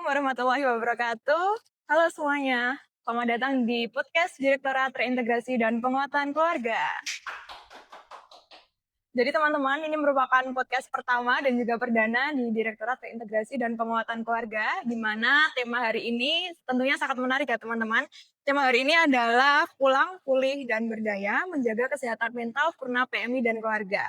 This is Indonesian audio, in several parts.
warahmatullahi wabarakatuh. Halo semuanya, selamat datang di podcast Direktorat Reintegrasi dan Penguatan Keluarga. Jadi teman-teman, ini merupakan podcast pertama dan juga perdana di Direktorat Reintegrasi dan Penguatan Keluarga, di mana tema hari ini tentunya sangat menarik ya teman-teman. Tema hari ini adalah pulang, pulih, dan berdaya, menjaga kesehatan mental Purna PMI dan keluarga.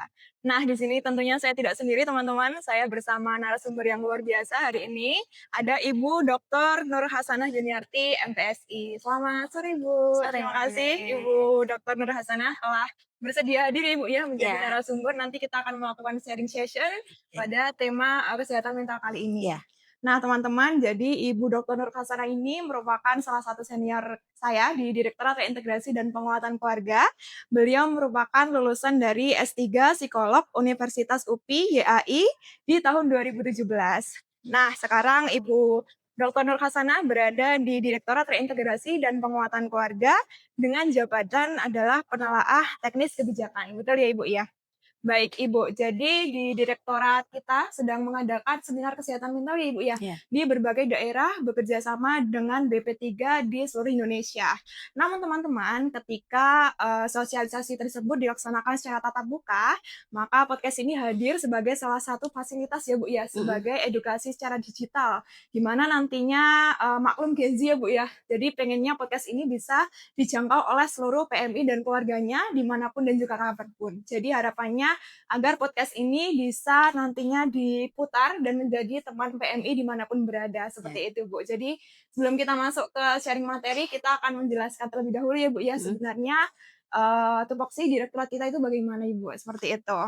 Nah, di sini tentunya saya tidak sendiri teman-teman, saya bersama narasumber yang luar biasa hari ini. Ada Ibu Dr. Nur Hasanah Juniarti, MPSI. Selamat sore Ibu. Sore. Terima kasih Ibu Dr. Nur Hasanah telah bersedia hadir ya, Ibu, ya, menjadi Ya, narasumber. Nanti kita akan melakukan sharing session ya, pada tema kesehatan mental kali ini. ya. Nah, teman-teman, jadi Ibu Dr. Nur Hasana ini merupakan salah satu senior saya di Direktorat Reintegrasi dan Penguatan Keluarga. Beliau merupakan lulusan dari S3 Psikolog Universitas UPI YAI di tahun 2017. Nah, sekarang Ibu Dr. Nur Hasana berada di Direktorat Reintegrasi dan Penguatan Keluarga dengan jabatan adalah penelaah teknis kebijakan. Betul ya Ibu ya? Baik Ibu, jadi di direktorat kita sedang mengadakan seminar kesehatan mental ya Ibu ya, Iya. di berbagai daerah bekerja sama dengan BP3 di seluruh Indonesia. Namun teman-teman, ketika sosialisasi tersebut dilaksanakan secara tatap muka, maka podcast ini hadir sebagai salah satu fasilitas ya Bu ya, Mhm. sebagai edukasi secara digital, di mana nantinya maklum Gen Z ya Bu ya, jadi pengennya podcast ini bisa dijangkau oleh seluruh PMI dan keluarganya dimanapun dan juga kapanpun. Jadi harapannya agar podcast ini bisa nantinya diputar dan menjadi teman PMI dimanapun berada, Ya. seperti itu Bu. Jadi sebelum kita masuk ke sharing materi, kita akan menjelaskan terlebih dahulu ya Bu ya, Mhm. sebenarnya tupoksi direktorat kita itu bagaimana Ibu, seperti itu.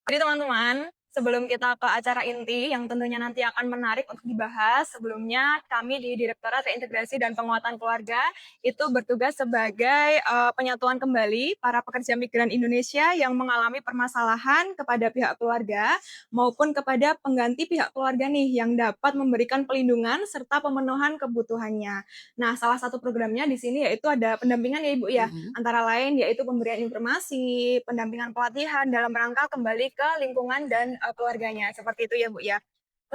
Jadi teman-teman, sebelum kita ke acara inti yang tentunya nanti akan menarik untuk dibahas, sebelumnya kami di Direktorat Reintegrasi dan Penguatan Keluarga itu bertugas sebagai penyatuan kembali para pekerja migran Indonesia yang mengalami permasalahan kepada pihak keluarga maupun kepada pengganti pihak keluarga nih yang dapat memberikan pelindungan serta pemenuhan kebutuhannya. Nah, salah satu programnya di sini yaitu ada pendampingan ya Ibu ya, Mhm. antara lain yaitu pemberian informasi, pendampingan pelatihan dalam rangka kembali ke lingkungan dan keluarganya. Seperti itu ya Bu ya.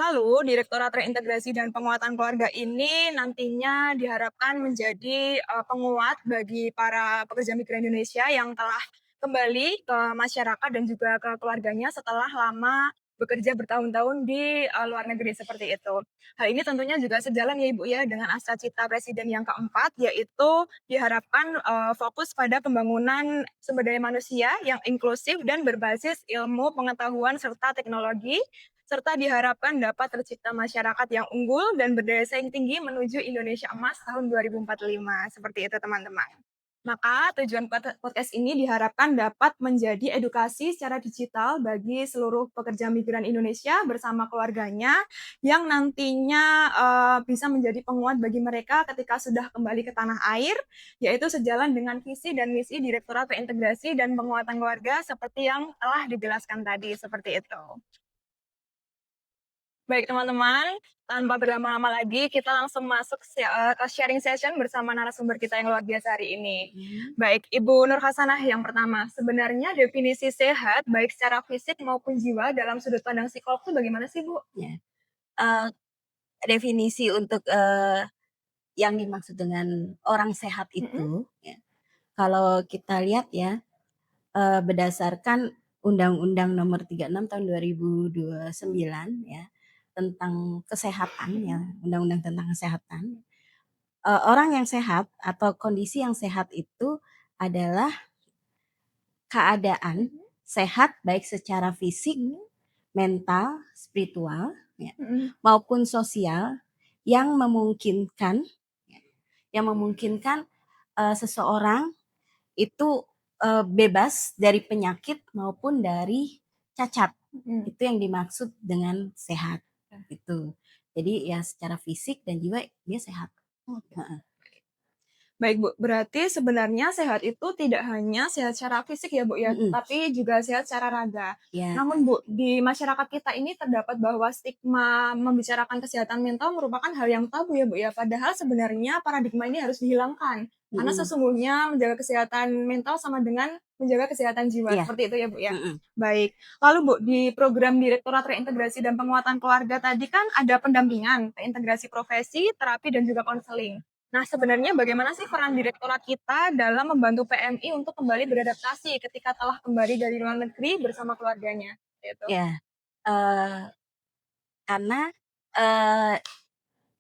Lalu Direktorat Reintegrasi dan Penguatan Keluarga ini nantinya diharapkan menjadi penguat bagi para pekerja migran Indonesia yang telah kembali ke masyarakat dan juga ke keluarganya setelah lama bekerja bertahun-tahun di luar negeri seperti itu. Hal ini tentunya juga sejalan ya Ibu ya dengan cita Presiden yang keempat, yaitu diharapkan fokus pada pembangunan sumber daya manusia yang inklusif dan berbasis ilmu pengetahuan serta teknologi, serta diharapkan dapat tercipta masyarakat yang unggul dan berdaya saing tinggi menuju Indonesia Emas tahun 2045. Seperti itu teman-teman. Maka tujuan podcast ini diharapkan dapat menjadi edukasi secara digital bagi seluruh pekerja migran Indonesia bersama keluarganya yang nantinya bisa menjadi penguat bagi mereka ketika sudah kembali ke tanah air, yaitu sejalan dengan visi dan misi Direktorat Reintegrasi dan Penguatan Keluarga seperti yang telah dijelaskan tadi, seperti itu. Baik teman-teman, tanpa berlama-lama lagi, kita langsung masuk ke sharing session bersama narasumber kita yang luar biasa hari ini. Mhm. Baik, Ibu Nur Hasanah yang pertama, sebenarnya definisi sehat baik secara fisik maupun jiwa dalam sudut pandang psikolog itu bagaimana sih Bu? Ya. Eee, Definisi untuk, yang dimaksud dengan orang sehat Mm-mm. itu, ya, kalau kita lihat ya, berdasarkan Undang-Undang Nomor 36 Tahun 2029 ya, tentang kesehatan ya, Mm-mm. Undang-Undang tentang kesehatan, orang yang sehat atau kondisi yang sehat itu adalah keadaan Mm-mm. sehat baik secara fisik, mental, spiritual, ya, Mm-mm. maupun sosial yang memungkinkan seseorang itu bebas dari penyakit maupun dari cacat. Mm-mm. Itu yang dimaksud dengan sehat gitu. Jadi ya secara fisik dan jiwa dia sehat. Oke. Heeh. Baik, Bu. Berarti sebenarnya sehat itu tidak hanya sehat secara fisik ya, Bu, ya, Mhm, tapi juga sehat secara raga. ya, Namun, Bu, di masyarakat kita ini terdapat bahwa stigma membicarakan kesehatan mental merupakan hal yang tabu ya, Bu, ya. Padahal sebenarnya paradigma ini harus dihilangkan. Karena mhm, sesungguhnya menjaga kesehatan mental sama dengan menjaga kesehatan jiwa. iya, Seperti itu ya, Bu, ya. mhm, Baik. Lalu, Bu, di program Direktorat Reintegrasi dan Penguatan Keluarga tadi kan ada pendampingan, reintegrasi profesi, terapi, dan juga konseling. Nah, sebenarnya bagaimana sih peran direktorat kita dalam membantu PMI untuk kembali beradaptasi ketika telah kembali dari luar negeri bersama keluarganya? Gitu. ya, karena, eee,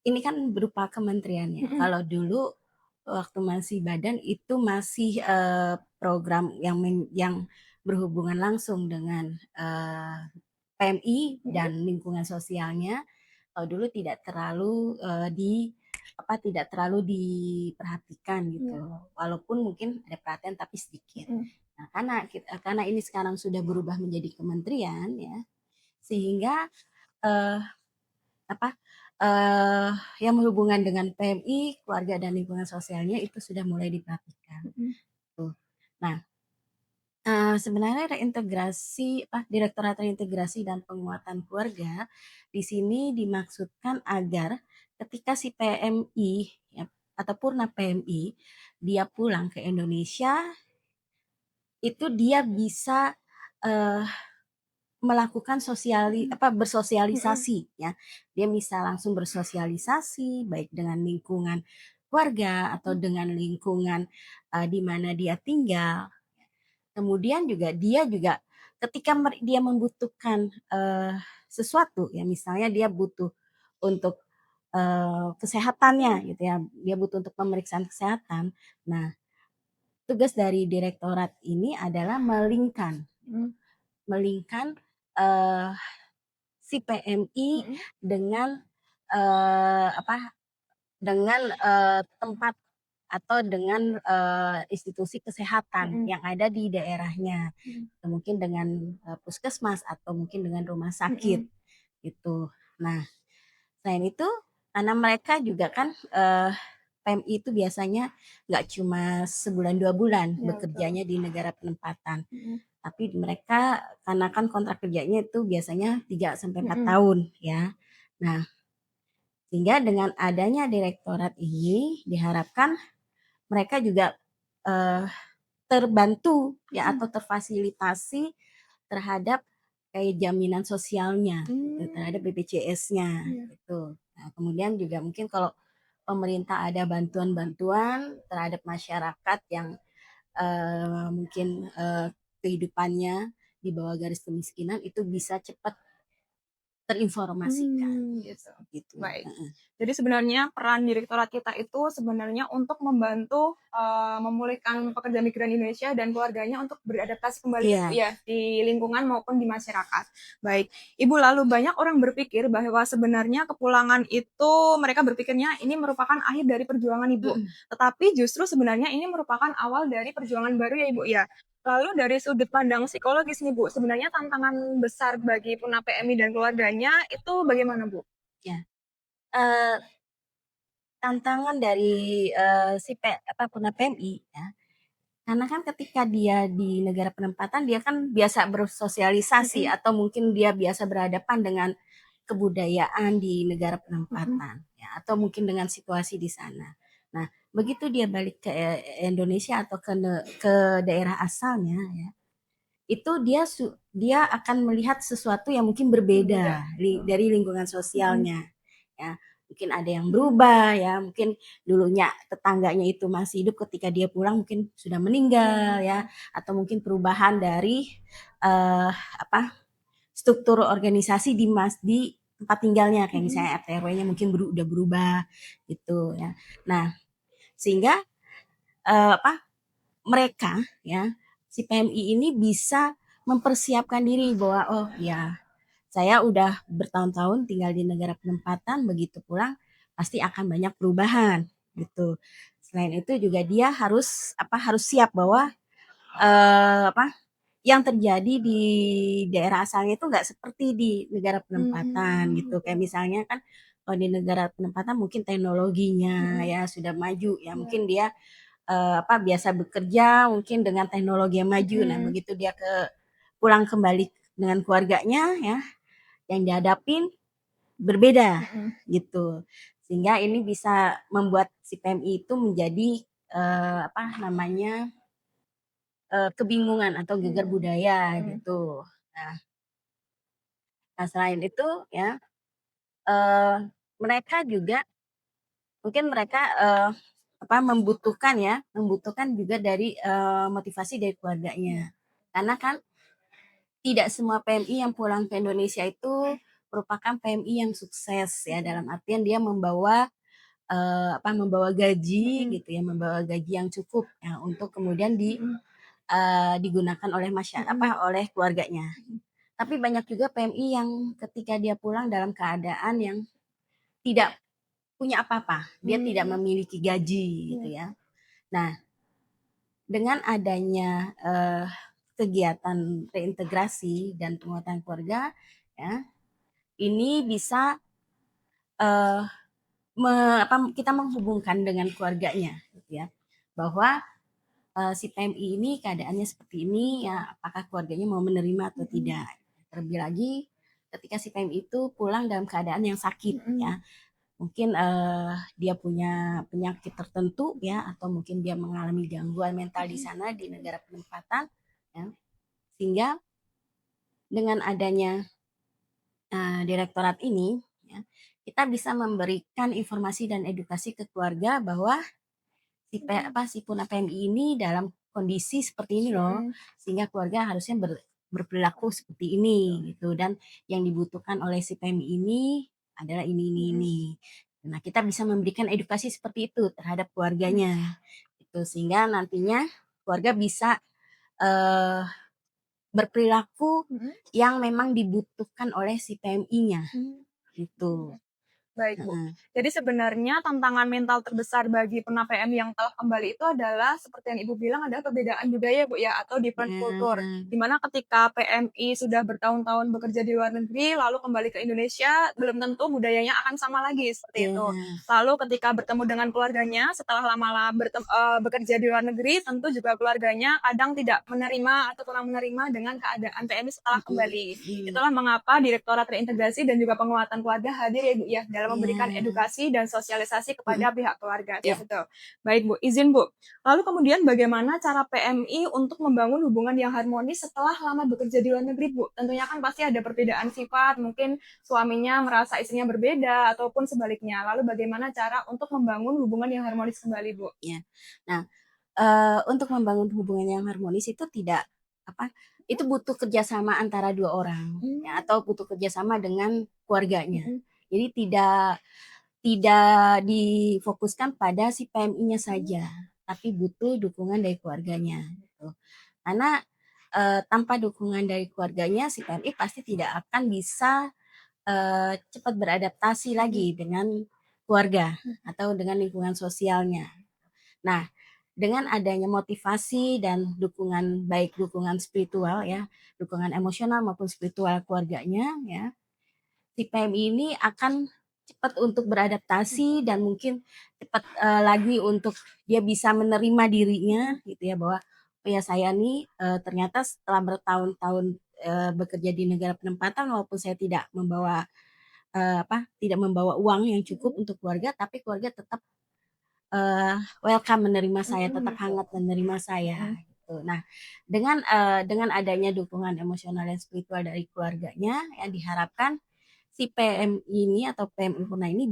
ini kan berupa kementerian ya. Mhm, Kalau dulu waktu masih badan itu masih, program yang berhubungan langsung dengan, PMI mhm, dan lingkungan sosialnya. Kalau dulu tidak terlalu, tidak terlalu diperhatikan gitu, iya, walaupun mungkin ada perhatian tapi sedikit. mhm, Nah, karena ini sekarang sudah berubah menjadi kementerian ya, sehingga, eee, apa, eee, yang berhubungan dengan PMI, keluarga dan lingkungan sosialnya itu sudah mulai diperhatikan, mhm, tuh. Nah, sebenarnya Direktorat Reintegrasi dan Penguatan Keluarga di sini dimaksudkan agar ketika si PMI ya, atau purna PMI dia pulang ke Indonesia itu dia bisa eh, melakukan mhm, mhm, bersosialisasi ya. Dia bisa langsung bersosialisasi baik dengan lingkungan keluarga atau mhm, dengan lingkungan di mana dia tinggal. Kemudian dia juga ketika dia membutuhkan, sesuatu ya misalnya dia butuh untuk, kesehatannya mhm, gitu ya, dia butuh untuk pemeriksaan kesehatan. Nah, tugas dari direktorat ini adalah mhm, melingkan, eee, si PMI mhm, dengan, apa, dengan, tempat atau dengan, institusi kesehatan mhm, yang ada di daerahnya. mhm, Mungkin dengan puskesmas atau mungkin dengan rumah sakit mhm. gitu. Nah, selain itu karena mereka juga kan PMI itu biasanya nggak cuma sebulan 2 bulan Iya, betul. bekerjanya di negara penempatan, Mhm, tapi mereka karena kan kontrak kerjanya itu biasanya 3 sampai 4 mhm, tahun ya. Nah, sehingga dengan adanya direktorat ini diharapkan mereka juga eh, terbantu ya mhm. atau terfasilitasi terhadap kayak jaminan sosialnya gitu, terhadap Mmm, BPJS-nya iya, gitu. Nah, kemudian juga mungkin kalau pemerintah ada bantuan-bantuan terhadap masyarakat yang mungkin kehidupannya di bawah garis kemiskinan itu bisa cepat terinformasikan gitu. gitu. Baik. Heeh. Jadi sebenarnya peran direktorat kita itu sebenarnya untuk membantu, memulihkan pekerja migran Indonesia dan keluarganya untuk beradaptasi kembali ya, Bu, Iya. ya, di lingkungan maupun di masyarakat. Baik. Ibu, lalu banyak orang berpikir bahwa sebenarnya kepulangan itu mereka berpikirnya ini merupakan akhir dari perjuangan Ibu. Mm-mm. Tetapi justru sebenarnya ini merupakan awal dari perjuangan baru ya, Ibu, ya. Lalu dari sudut pandang psikologis nih, Bu, sebenarnya tantangan besar bagi Puna PMI dan keluarganya itu bagaimana, Bu? Ya. Eh, Tantangan dari Puna PMI ya. Karena kan ketika dia di negara penempatan dia kan biasa bersosialisasi Mhm, atau mungkin dia biasa berhadapan dengan kebudayaan di negara mhm, penempatan ya atau mungkin dengan situasi di sana. Nah, begitu dia balik ke Indonesia atau ke daerah asalnya ya, itu dia akan melihat sesuatu yang mungkin berbeda, berbeda betul. dari lingkungan Mhm, sosialnya ya. Mungkin ada yang berubah ya, mungkin dulunya tetangganya itu masih hidup ketika dia pulang mungkin sudah iya, meninggal ya betul. atau mungkin perubahan dari eh, apa struktur organisasi di tempat tinggalnya kayak Mhm, misalnya RT RW-nya mungkin udah berubah gitu ya. Nah, sehingga apa mereka ya si PMI ini bisa mempersiapkan diri bahwa oh ya saya udah bertahun-tahun tinggal di negara penempatan begitu pulang pasti akan banyak perubahan gitu. Selain itu juga dia harus siap bahwa apa yang terjadi di daerah asalnya itu nggak seperti di negara penempatan mmm, gitu. Kayak betul. misalnya kan Kalau di negara penempatan mungkin teknologinya Mm-mm. ya sudah maju ya, Iya. mungkin dia biasa bekerja mungkin dengan teknologi yang maju. Nah, Mm-mm. begitu dia pulang kembali dengan keluarganya ya, yang dihadapin berbeda Mm-mm. gitu. Sehingga ini bisa membuat si PMI itu menjadi apa namanya kebingungan atau gegar Mm-mm. budaya Mm-mm. gitu. Nah, nah selain itu ya eh, mereka juga mungkin mereka membutuhkan juga dari motivasi dari Iya. keluarganya. Karena kan tidak semua PMI yang pulang ke Indonesia itu merupakan PMI yang sukses ya, Mm-mm. dalam artian dia membawa gaji Mm-mm. gitu ya, membawa gaji yang cukup ya untuk kemudian Mm-mm. digunakan oleh Mm-mm. oleh keluarganya. Tapi banyak juga PMI yang ketika dia pulang dalam keadaan yang tidak punya apa-apa, dia tidak Mm-mm. memiliki gaji gitu Iya. ya. Nah, dengan adanya kegiatan reintegrasi dan penguatan keluarga, ya, ini bisa eh, kita menghubungkan dengan keluarganya, gitu ya, bahwa si PMI ini keadaannya seperti ini, ya, apakah keluarganya mau menerima atau Mm-mm. tidak. Terlebih lagi ketika si PMI itu pulang dalam keadaan yang sakit, Mm-mm. ya, mungkin dia punya penyakit tertentu ya, atau mungkin dia mengalami gangguan mental di sana di negara penempatan ya, sehingga dengan adanya direktorat ini ya, kita bisa memberikan informasi dan edukasi ke keluarga bahwa Mm-mm. si Puna PMI ini dalam kondisi seperti ini loh, Mm-mm. sehingga keluarga harusnya berperilaku seperti ini gitu, dan yang dibutuhkan oleh si PMI ini adalah Mm-mm. ini. Nah, kita bisa memberikan edukasi seperti itu terhadap keluarganya, gitu, sehingga nantinya keluarga bisa eh, berperilaku Mm-mm. yang memang dibutuhkan oleh si PMI-nya, Mm-mm. gitu. Baik, Bu. Heeh. Jadi sebenarnya tantangan mental terbesar bagi pena PM yang telah kembali itu adalah seperti yang Ibu bilang adalah perbedaan budaya, Bu, ya, atau different culture. Heeh. Di mana ketika PMI sudah bertahun-tahun bekerja di luar negeri, lalu kembali ke Indonesia, belum tentu budayanya akan sama lagi seperti itu. Iya. Lalu ketika bertemu dengan keluarganya setelah lama-lama bekerja di luar negeri, tentu juga keluarganya kadang tidak menerima atau kurang menerima dengan keadaan PMI setelah Mm-mm. kembali. Mm. Itulah mengapa Direktorat Reintegrasi dan juga Penguatan Keluarga hadir ya Bu ya dalam memberikan Iya. edukasi dan sosialisasi Mm-mm. kepada pihak keluarga Iya. seperti itu. Baik Bu, izin Bu. Lalu kemudian bagaimana cara PMI untuk membangun hubungan yang harmonis setelah lama bekerja di luar negeri Bu? Tentunya kan pasti ada perbedaan sifat, mungkin suaminya merasa istrinya berbeda ataupun sebaliknya. Lalu bagaimana cara untuk membangun hubungan yang harmonis kembali Bu? Ya. Nah, untuk membangun hubungan yang harmonis itu tidak apa, itu butuh kerjasama antara dua orang ya, Hmm. atau butuh kerjasama dengan keluarganya. Mm-mm. Jadi tidak difokuskan pada si PMI-nya Mm-mm. saja, tapi butuh dukungan dari keluarganya. Gitu. Karena tanpa dukungan dari keluarganya, si PMI pasti tidak akan bisa cepat beradaptasi Mm-mm. lagi dengan keluarga atau dengan lingkungan sosialnya. Nah, dengan adanya motivasi dan dukungan, baik dukungan spiritual ya, dukungan emosional maupun spiritual keluarganya ya, si PMI ini akan cepat untuk beradaptasi dan mungkin cepat lagi untuk dia bisa menerima dirinya Mm-mm. gitu ya, bahwa oh ya saya nih ternyata setelah bertahun-tahun bekerja di negara penempatan, walaupun saya tidak membawa uang yang cukup untuk keluarga, tapi keluarga tetap welcome menerima saya, Mm-mm. tetap Gitu. hangat menerima saya Mm-mm. gitu. Nah, dengan adanya dukungan emosional dan spiritual dari keluarganya, yang diharapkan si PMI ini atau PMI Purna ini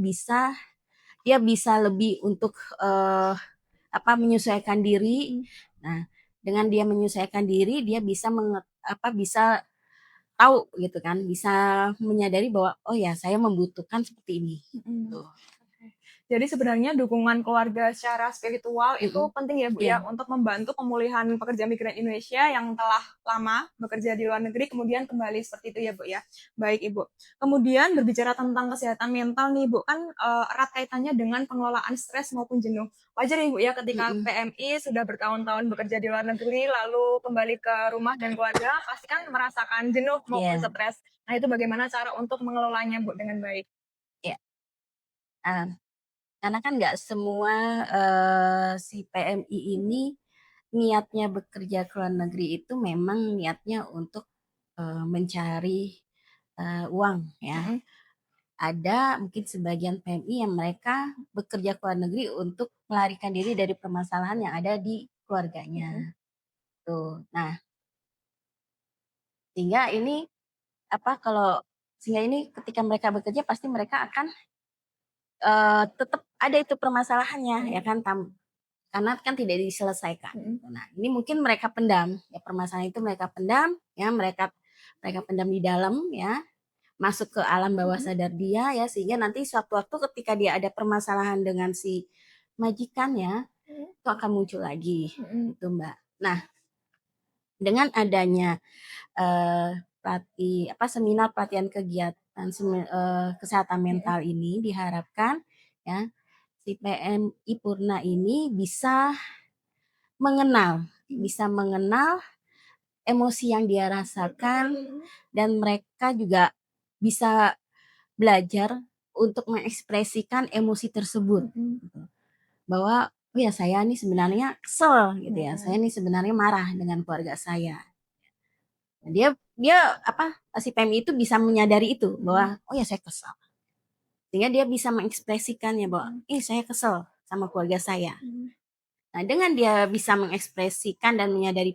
dia bisa lebih untuk menyesuaikan diri. Mm-mm. Nah, dengan dia menyesuaikan diri, dia bisa tahu gitu kan, bisa menyadari bahwa oh ya saya membutuhkan seperti ini. Mm-mm. Tuh. Jadi sebenarnya dukungan keluarga secara spiritual itu Mm-mm. penting ya Bu Iya. ya untuk membantu pemulihan pekerja migran Indonesia yang telah lama bekerja di luar negeri kemudian kembali seperti itu ya Bu ya. Baik Ibu. Kemudian berbicara tentang kesehatan mental nih Bu, kan erat kaitannya dengan pengelolaan stres maupun jenuh. Wajar ya Bu ya ketika Mm-mm. PMI sudah bertahun-tahun bekerja di luar negeri lalu kembali ke rumah dan keluarga pasti kan merasakan jenuh maupun Iya. stres. Nah itu bagaimana cara untuk mengelolanya Bu dengan baik? Iya. Nah, karena kan nggak semua si PMI ini niatnya bekerja ke luar negeri itu memang niatnya untuk mencari uang ya. Mm-mm. Ada mungkin sebagian PMI yang mereka bekerja ke luar negeri untuk melarikan diri dari permasalahan yang ada di Mm-mm. keluarganya. Tuh. Nah, sehingga ini sehingga ini ketika mereka bekerja pasti mereka akan tetap ada itu permasalahannya ya Mm-mm. kan karena kan tidak diselesaikan. Mm-mm. Nah, ini mungkin mereka pendam ya permasalahan itu mereka pendam ya mereka mereka pendam di dalam ya masuk ke alam bawah Mm-mm. sadar dia ya sehingga nanti suatu waktu ketika dia ada permasalahan dengan si majikannya Mm-mm. itu akan muncul lagi Mm-mm. itu Mbak. Nah, dengan adanya seminar pelatihan kegiatan kesehatan Mm-mm. mental ini diharapkan ya si PMI Purna ini bisa mengenal emosi yang dia rasakan dan mereka juga bisa belajar untuk mengekspresikan emosi tersebut Mm-mm. gitu. Bahwa oh ya saya nih sebenarnya kesel gitu ya saya Mm-mm. nih sebenarnya marah dengan keluarga saya. Dia dia si PMI itu bisa menyadari itu Mm-mm. bahwa oh ya saya kesel sehingga dia bisa mengekspresikannya bahwa saya kesel sama keluarga saya. Mm-mm. Nah, dengan dia bisa mengekspresikan dan menyadari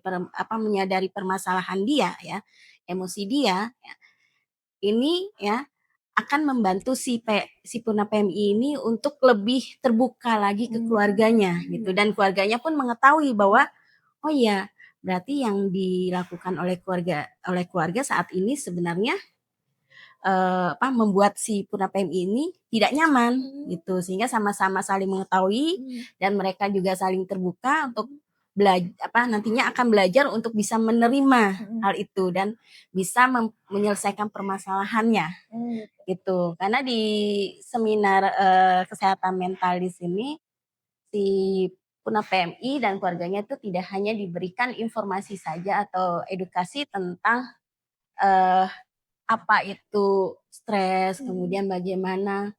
permasalahan dia ya, emosi dia ya, ini ya akan membantu si Purna PMI ini untuk lebih terbuka lagi ke keluarganya gitu dan keluarganya pun mengetahui bahwa oh iya berarti yang dilakukan oleh keluarga saat ini sebenarnya membuat si Purna PMI ini tidak nyaman gitu sehingga sama-sama saling mengetahui dan mereka juga saling terbuka untuk nantinya akan belajar untuk bisa menerima hal itu dan bisa menyelesaikan permasalahannya gitu karena di seminar kesehatan mental di sini si Purna PMI dan keluarganya itu tidak hanya diberikan informasi saja atau edukasi tentang eh, apa itu stres, kemudian bagaimana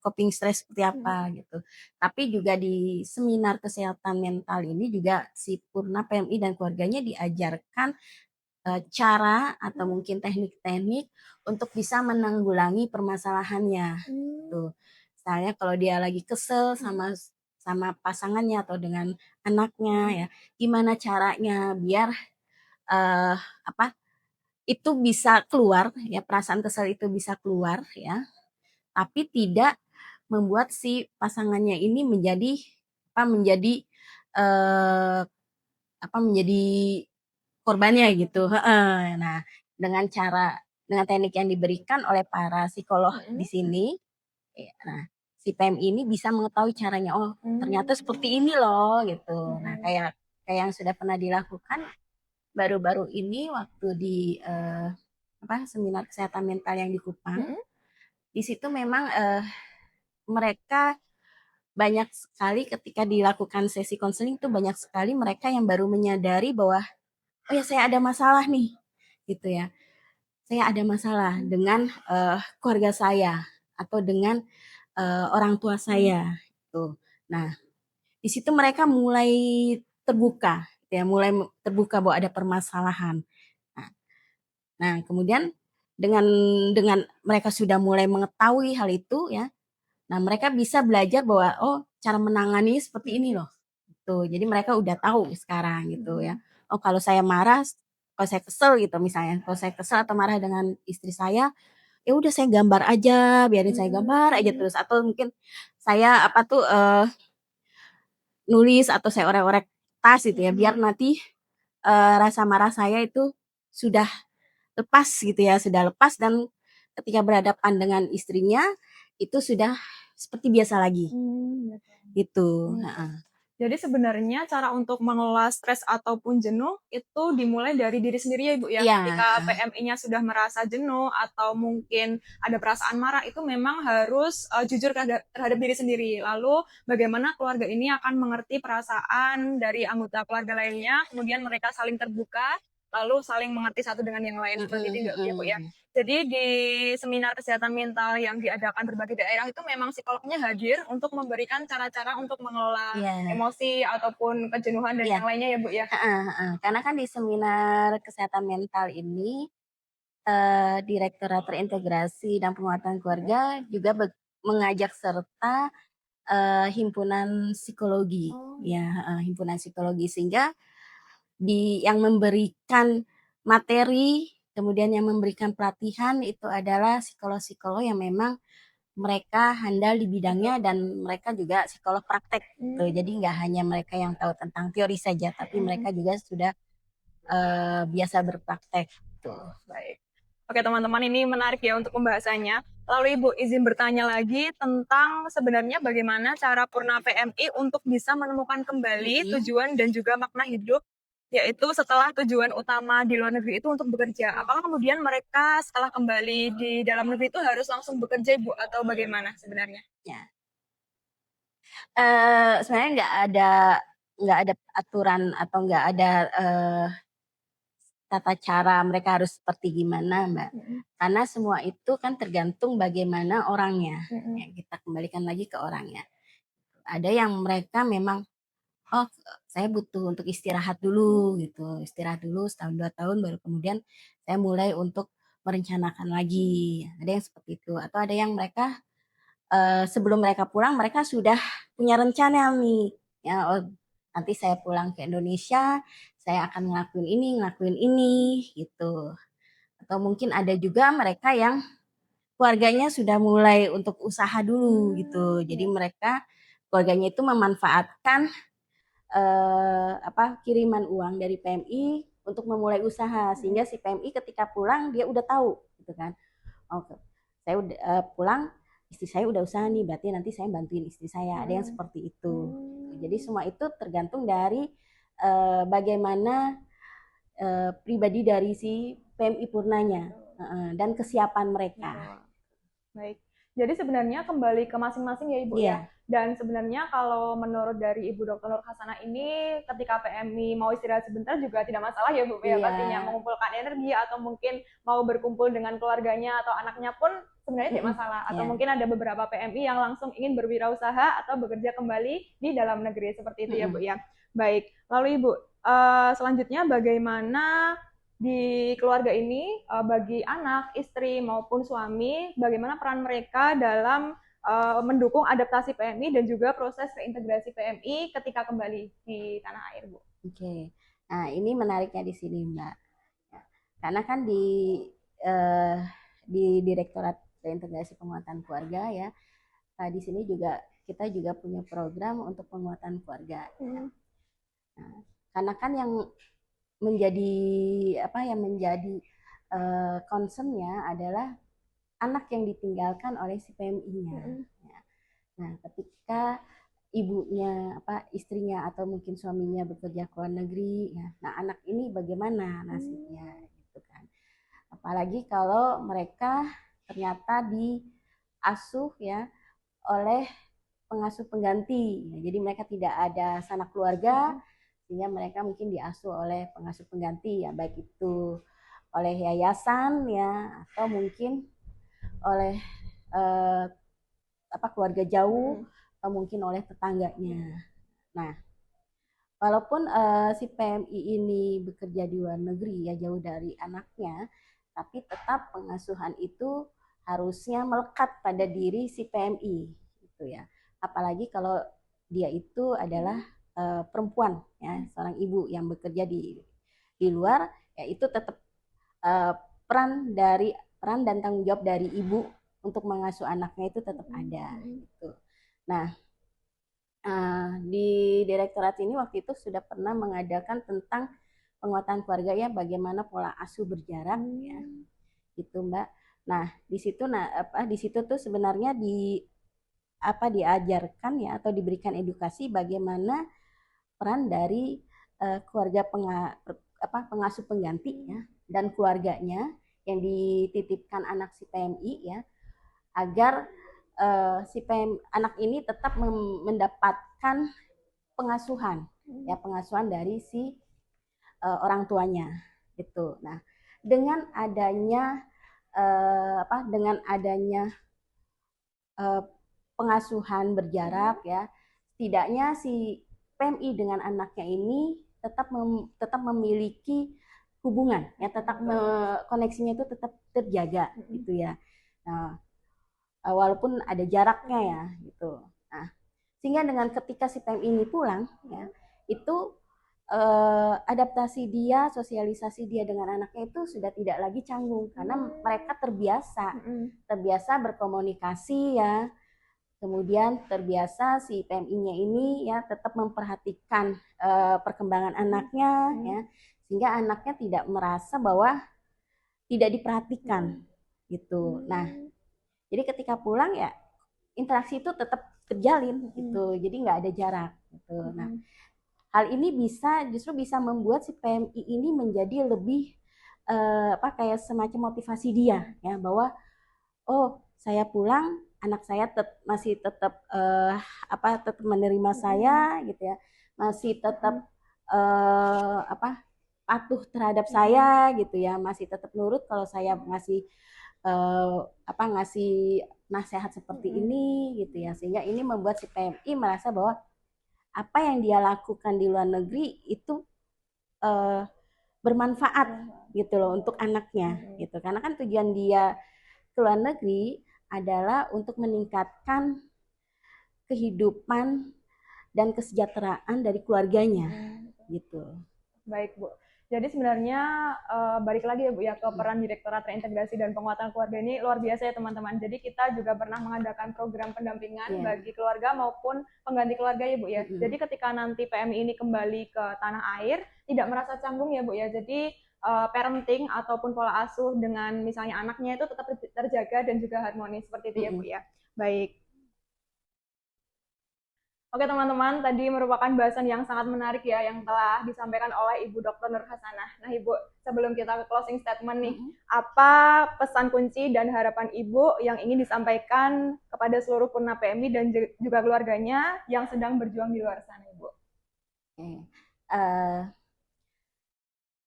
coping stres seperti apa gitu. Tapi juga di seminar kesehatan mental ini juga si Purna PMI dan keluarganya diajarkan cara atau mungkin teknik-teknik untuk bisa menanggulangi permasalahannya. Tuh. Misalnya kalau dia lagi kesel sama sama pasangannya atau dengan anaknya ya, gimana caranya biar eh, apa itu bisa keluar ya perasaan kesal itu bisa keluar ya tapi tidak membuat si pasangannya ini menjadi eh, menjadi korbannya gitu. Nah dengan teknik yang diberikan oleh para psikolog di sini ya, nah si PMI ini bisa mengetahui caranya oh ternyata seperti ini loh gitu. Nah kayak kayak yang sudah pernah dilakukan baru-baru ini waktu di seminar kesehatan mental yang di Kupang. Di situ memang mereka banyak sekali ketika dilakukan sesi konseling itu banyak sekali mereka yang baru menyadari bahwa oh ya saya ada masalah nih gitu ya. Saya ada masalah dengan keluarga saya atau dengan orang tua saya tuh. Nah, di situ mereka mulai terbuka ya, mulai terbuka bahwa ada permasalahan. Nah, Nah, kemudian dengan dengan mereka sudah mulai mengetahui hal itu ya. Nah, mereka bisa belajar bahwa oh, cara menangani seperti ini loh. Tuh. Jadi mereka udah tahu sekarang gitu ya. Oh, kalau saya marah, kalau saya kesel gitu misalnya, kalau saya kesel atau marah dengan istri saya, ya udah saya gambar aja, biarin saya gambar aja terus atau mungkin saya nulis atau saya orek-orek tas gitu ya, biar nanti rasa marah saya itu sudah lepas gitu ya, sudah lepas dan ketika berhadapan dengan istrinya itu sudah seperti biasa lagi. Gitu. Jadi sebenarnya cara untuk mengelola stres ataupun jenuh itu dimulai dari diri sendiri ya Ibu ya. Iya. Ketika PMI-nya sudah merasa jenuh atau mungkin ada perasaan marah itu memang harus jujur terhadap diri sendiri. Lalu bagaimana keluarga ini akan mengerti perasaan dari anggota keluarga lainnya, kemudian mereka saling terbuka lalu saling mengerti satu dengan yang lain seperti itu ya Bu ya. Jadi di seminar kesehatan mental yang diadakan berbagai daerah itu memang psikolognya hadir untuk memberikan cara-cara untuk mengelola Iya. emosi ataupun kejenuhan dan Iya. yang lainnya ya Bu ya. Karena kan di seminar kesehatan mental ini, Direktorat Terintegrasi dan Penguatan Keluarga juga mengajak serta, himpunan psikologi, ya, himpunan psikologi, sehingga yang memberikan materi, kemudian yang memberikan pelatihan itu adalah psikolog-psikolog yang memang mereka handal di bidangnya dan mereka juga psikolog praktek gitu. Jadi nggak hanya mereka yang tahu tentang teori saja, tapi mereka juga sudah biasa berpraktek. Tuh. Baik. Oke teman-teman, ini menarik ya untuk pembahasannya. Lalu Ibu izin bertanya lagi tentang sebenarnya bagaimana cara Purna PMI untuk bisa menemukan kembali tujuan dan juga makna hidup, yaitu setelah tujuan utama di luar negeri itu untuk bekerja. Apakah kemudian mereka setelah kembali di dalam negeri itu harus langsung bekerja Ibu atau bagaimana sebenarnya? Ya. Sebenarnya nggak ada aturan atau nggak ada tata cara mereka harus seperti gimana, Mbak. Karena semua itu kan tergantung bagaimana orangnya. Ya, kita kembalikan lagi ke orangnya. Ada yang mereka memang, oh saya butuh untuk istirahat dulu gitu, istirahat dulu setahun 2 tahun baru kemudian saya mulai untuk merencanakan lagi. Ada yang seperti itu. Atau ada yang mereka sebelum mereka pulang mereka sudah punya rencana nih, ya nanti saya pulang ke Indonesia saya akan ngelakuin ini gitu. Atau mungkin ada juga mereka yang keluarganya sudah mulai untuk usaha dulu gitu. Jadi mereka keluarganya itu memanfaatkan kiriman uang dari PMI untuk memulai usaha, sehingga si PMI ketika pulang dia udah tahu gitu kan. Oke, saya udah pulang, istri saya udah usaha nih, berarti nanti saya bantuin istri saya. Ada yang seperti itu. Jadi semua itu tergantung dari bagaimana pribadi dari si PMI Purnanya dan kesiapan mereka. Baik. Jadi sebenarnya kembali ke masing-masing ya Ibu ya. Dan sebenarnya kalau menurut dari Ibu Dr. Nur Hasanah ini, ketika PMI mau istirahat sebentar juga tidak masalah ya Bu ya, pastinya mengumpulkan energi atau mungkin mau berkumpul dengan keluarganya atau anaknya pun sebenarnya tidak masalah. Atau mungkin ada beberapa PMI yang langsung ingin berwirausaha atau bekerja kembali di dalam negeri seperti itu ya Bu ya. Baik. Lalu Ibu, selanjutnya bagaimana di keluarga ini bagi anak, istri maupun suami, bagaimana peran mereka dalam mendukung adaptasi PMI dan juga proses reintegrasi PMI ketika kembali di tanah air, Bu. Oke. Nah, ini menariknya di sini, Mbak. Karena kan di Direktorat Reintegrasi Penguatan Keluarga ya, di sini juga kita juga punya program untuk penguatan keluarga. Nah, karena kan yang menjadi concernnya adalah anak yang ditinggalkan oleh si PMI-nya. Nah, ketika ibunya, istrinya atau mungkin suaminya bekerja ke luar negeri, ya, nah anak ini bagaimana nasibnya, gitu kan. Apalagi kalau mereka ternyata diasuh ya oleh pengasuh pengganti, ya, jadi mereka tidak ada sanak keluarga, sehingga mereka mungkin diasuh oleh pengasuh pengganti ya, baik itu oleh yayasan ya atau mungkin oleh keluarga jauh atau mungkin oleh tetangganya. Nah, walaupun si PMI ini bekerja di luar negeri ya jauh dari anaknya, tapi tetap pengasuhan itu harusnya melekat pada diri si PMI gitu ya. Apalagi kalau dia itu adalah perempuan ya, seorang ibu yang bekerja di luar, ya itu tetap peran dan tanggung jawab dari ibu untuk mengasuh anaknya itu tetap ada gitu. Nah, di direktorat ini waktu itu sudah pernah mengadakan tentang penguatan keluarga ya, bagaimana pola asuh berjarak ya, gitu Mbak. Nah, di situ tuh sebenarnya diajarkan ya atau diberikan edukasi bagaimana peran dari keluarga pengasuh pengganti ya dan keluarganya yang dititipkan anak si PMI ya, agar anak ini tetap mendapatkan pengasuhan ya, pengasuhan dari si orang tuanya. gitu. Nah, dengan adanya dengan adanya eh, pengasuhan berjarak ya, setidaknya si PMI dengan anaknya ini tetap memiliki hubungan ya, koneksinya itu tetap terjaga gitu ya. Nah, walaupun ada jaraknya ya gitu. Nah, sehingga dengan ketika si PMI ini pulang ya, itu adaptasi dia, sosialisasi dia dengan anaknya itu sudah tidak lagi canggung karena mereka terbiasa berkomunikasi ya. Kemudian terbiasa si PMI-nya ini ya tetap memperhatikan perkembangan anaknya ya, sehingga anaknya tidak merasa bahwa tidak diperhatikan gitu. Nah, jadi ketika pulang ya interaksi itu tetap terjalin gitu. Jadi nggak ada jarak gitu. Nah, hal ini justru bisa membuat si PMI ini menjadi lebih kayak semacam motivasi dia ya, bahwa oh, saya pulang anak saya masih tetap tetap menerima saya gitu ya, masih tetap patuh terhadap saya gitu ya, masih tetap nurut kalau saya ngasih nasihat seperti ini gitu ya, sehingga ini membuat si PMI merasa bahwa apa yang dia lakukan di luar negeri itu uh, bermanfaat gitu loh untuk anaknya gitu, karena kan tujuan dia ke luar negeri adalah untuk meningkatkan kehidupan dan kesejahteraan dari keluarganya gitu. Baik, Bu. Jadi sebenarnya balik lagi ya Bu ya ke peran Direktorat Reintegrasi dan Penguatan Keluarga ini luar biasa ya teman-teman. Jadi kita juga pernah mengadakan program pendampingan bagi keluarga maupun pengganti keluarga ya Bu ya. Jadi ketika nanti PMI ini kembali ke tanah air tidak merasa canggung ya Bu ya. Jadi parenting ataupun pola asuh dengan misalnya anaknya itu tetap terjaga dan juga harmonis seperti itu ya Bu ya. Baik. Oke teman-teman, tadi merupakan bahasan yang sangat menarik ya yang telah disampaikan oleh Ibu Dr. Nur Hasanah. Nah Ibu, sebelum kita ke closing statement nih, apa pesan kunci dan harapan Ibu yang ingin disampaikan kepada seluruh Purna PMI dan juga keluarganya yang sedang berjuang di luar sana Ibu?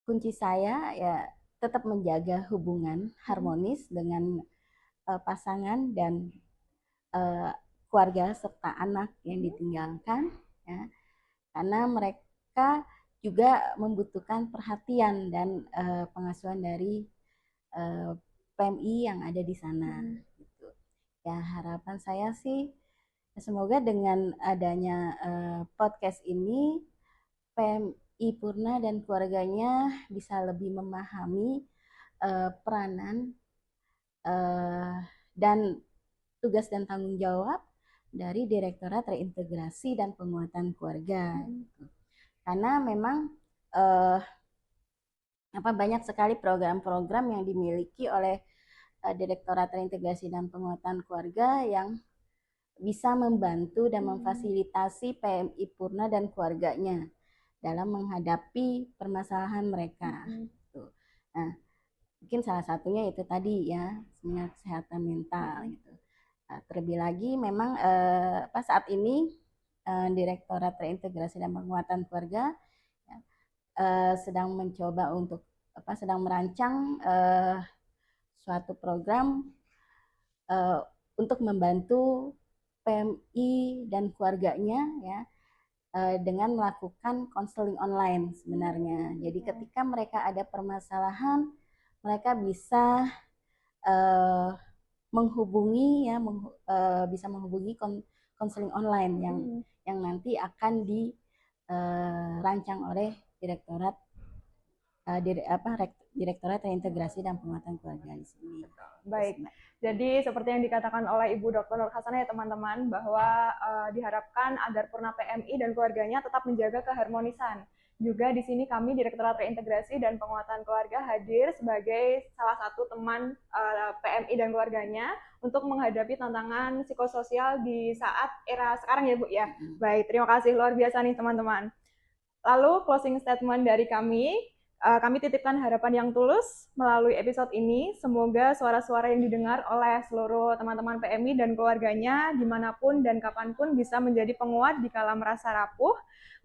Kunci saya ya tetap menjaga hubungan harmonis dengan pasangan dan keluarga serta anak yang ditinggalkan ya, karena mereka juga membutuhkan perhatian dan pengasuhan dari PMI yang ada di sana gitu. Ya, harapan saya sih semoga dengan adanya podcast ini PMI Purna dan keluarganya bisa lebih memahami peranan dan tugas dan tanggung jawab dari Direktorat Reintegrasi dan Penguatan Keluarga. Karena memang banyak sekali program-program yang dimiliki oleh Direktorat Reintegrasi dan Penguatan Keluarga yang bisa membantu dan memfasilitasi PMI Purna dan keluarganya dalam menghadapi permasalahan mereka. Nah, mungkin salah satunya itu tadi ya, seminar kesehatan mental gitu. Terlebih lagi memang saat ini Direktorat Reintegrasi dan Penguatan Keluarga ya, sedang merancang suatu program untuk membantu PMI dan keluarganya ya dengan melakukan konseling online sebenarnya. Jadi ketika mereka ada permasalahan, mereka bisa bisa menghubungi konseling online yang nanti akan dirancang oleh Direktorat Reintegrasi dan Penguatan Keluarga di sini. Baik. Jadi seperti yang dikatakan oleh Ibu Dr. Nur Hasanah ya teman-teman, bahwa diharapkan agar Purna PMI dan keluarganya tetap menjaga keharmonisan. Juga di sini kami Direktorat Reintegrasi dan Penguatan Keluarga hadir sebagai salah satu teman PMI dan keluarganya untuk menghadapi tantangan psikososial di saat era sekarang ya Bu ya. Baik, terima kasih luar biasa nih teman-teman. Lalu closing statement dari kami titipkan harapan yang tulus melalui episode ini. Semoga suara-suara yang didengar oleh seluruh teman-teman PMI dan keluarganya dimanapun dan kapanpun bisa menjadi penguat di kala merasa rapuh,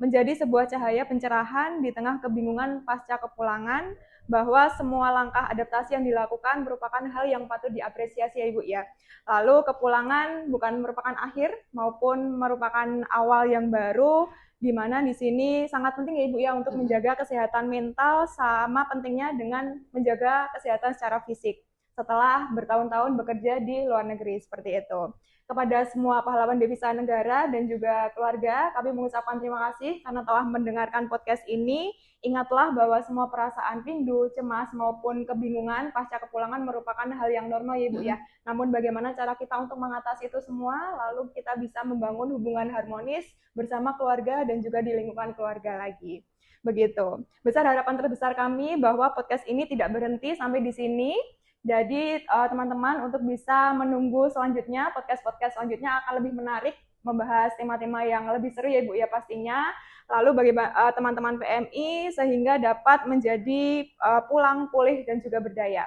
menjadi sebuah cahaya pencerahan di tengah kebingungan pasca kepulangan, bahwa semua langkah adaptasi yang dilakukan merupakan hal yang patut diapresiasi ya Ibu ya. Lalu kepulangan bukan merupakan akhir maupun merupakan awal yang baru, di mana di sini sangat penting ya Ibu ya untuk menjaga kesehatan mental sama pentingnya dengan menjaga kesehatan secara fisik setelah bertahun-tahun bekerja di luar negeri seperti itu. Kepada semua pahlawan devisa negara dan juga keluarga, kami mengucapkan terima kasih karena telah mendengarkan podcast ini. Ingatlah bahwa semua perasaan rindu, cemas, maupun kebingungan pasca kepulangan merupakan hal yang normal ya Ibu ya. Namun bagaimana cara kita untuk mengatasi itu semua, lalu kita bisa membangun hubungan harmonis bersama keluarga dan juga di lingkungan keluarga lagi. Begitu. Besar harapan terbesar kami bahwa podcast ini tidak berhenti sampai di sini. Jadi teman-teman untuk bisa menunggu selanjutnya, podcast-podcast selanjutnya akan lebih menarik, membahas tema-tema yang lebih seru ya Ibu ya pastinya. Lalu bagi teman-teman PMI sehingga dapat menjadi pulang, pulih, dan juga berdaya.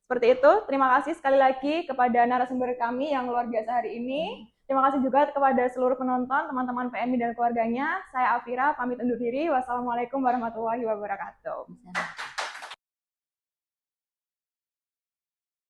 Seperti itu, terima kasih sekali lagi kepada narasumber kami yang luar biasa hari ini. Terima kasih juga kepada seluruh penonton, teman-teman PMI dan keluarganya. Saya Afira, pamit undur diri. Wassalamualaikum warahmatullahi wabarakatuh.